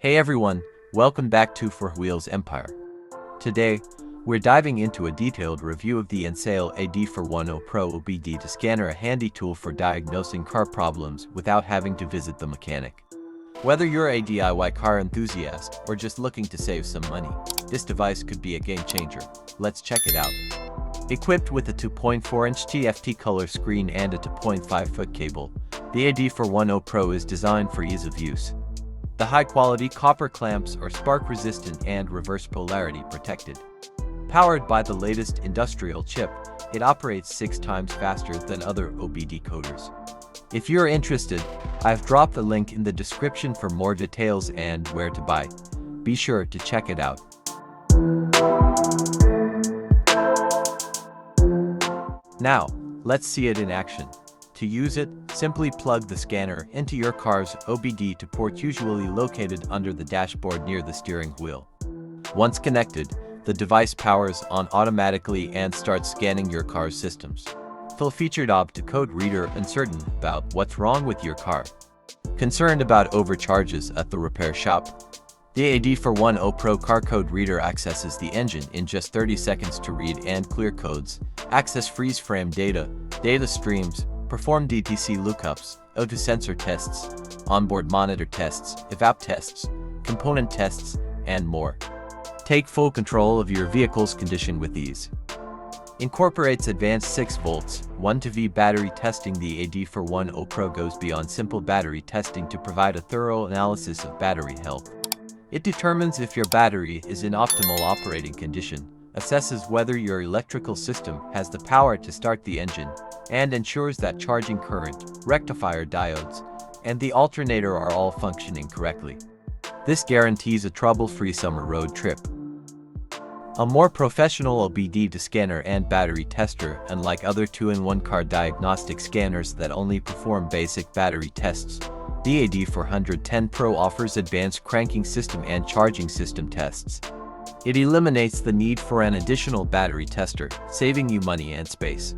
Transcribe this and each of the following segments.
Hey everyone, welcome back to For Wheels Empire. Today, we're diving into a detailed review of the Ancel AD410 Pro OBD2 scanner, a handy tool for diagnosing car problems without having to visit the mechanic. Whether you're a DIY car enthusiast or just looking to save some money, this device could be a game changer. Let's check it out. Equipped with a 2.4-inch TFT color screen and a 2.5-foot cable, the AD410 Pro is designed for ease of use. The high-quality copper clamps are spark-resistant and reverse polarity protected. Powered by the latest industrial chip, it operates 6 times faster than other OBD coders. If you're interested, I've dropped the link in the description for more details and where to buy. Be sure to check it out. Now, let's see it in action. To use it, simply plug the scanner into your car's OBD2 port, usually located under the dashboard near the steering wheel. Once connected, the device powers on automatically and starts scanning your car's systems. Full-featured OBD2 code reader, uncertain about what's wrong with your car. Concerned about overcharges at the repair shop? The AD410 Pro car code reader accesses the engine in just 30 seconds to read and clear codes, access freeze frame data, data streams, perform DTC lookups, O2 sensor tests, onboard monitor tests, evap tests, component tests, and more. Take full control of your vehicle's condition with ease. Incorporates advanced 6 volts, 1-to-V battery testing. The AD410 Pro goes beyond simple battery testing to provide a thorough analysis of battery health. It determines if your battery is in optimal operating condition, assesses whether your electrical system has the power to start the engine, and ensures that charging current, rectifier diodes, and the alternator are all functioning correctly. This guarantees a trouble-free summer road trip. A more professional OBD2 scanner and battery tester, unlike other 2-in-1 car diagnostic scanners that only perform basic battery tests, the AD410 Pro offers advanced cranking system and charging system tests. It eliminates the need for an additional battery tester, saving you money and space.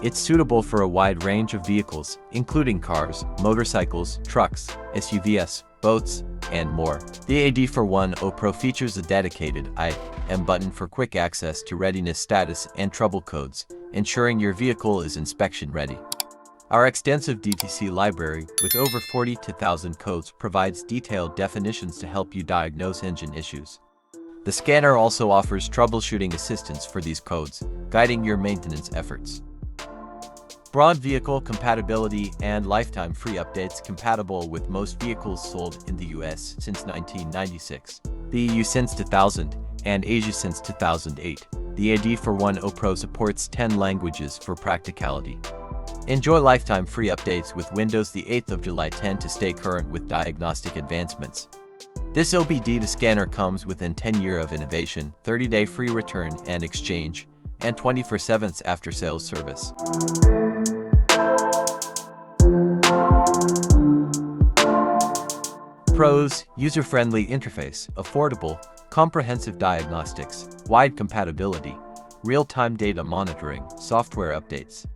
It's suitable for a wide range of vehicles, including cars, motorcycles, trucks, SUVs, boats, and more. The AD410 Pro features a dedicated I am button for quick access to readiness status and trouble codes, ensuring your vehicle is inspection ready. Our extensive DTC library, with over 42,000 codes, provides detailed definitions to help you diagnose engine issues. The scanner also offers troubleshooting assistance for these codes, guiding your maintenance efforts. Broad vehicle compatibility and lifetime free updates. Compatible with most vehicles sold in the US since 1996, the EU since 2000, and Asia since 2008. The AD410 Pro supports 10 languages for practicality. Enjoy lifetime free updates with Windows the 8th of July 10 to stay current with diagnostic advancements. This OBD2 scanner comes within 10 years of innovation, 30-day free return and exchange, and 24/7 after-sales service. Pros: user-friendly interface, affordable, comprehensive diagnostics, wide compatibility, real-time data monitoring, software updates.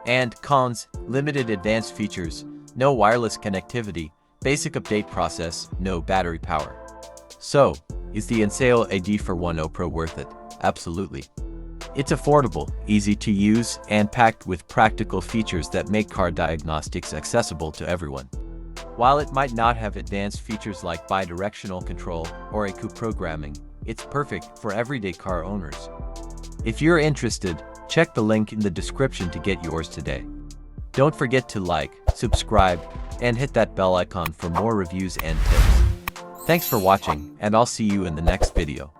And cons: limited advanced features, no wireless connectivity, basic update process, no battery power. So, is the Ancel AD410 Pro worth it? Absolutely. It's affordable, easy to use, and packed with practical features that make car diagnostics accessible to everyone. While it might not have advanced features like bidirectional control or EQ programming, it's perfect for everyday car owners. If you're interested, check the link in the description to get yours today. Don't forget to like, subscribe, and hit that bell icon for more reviews and tips. Thanks for watching, and I'll see you in the next video.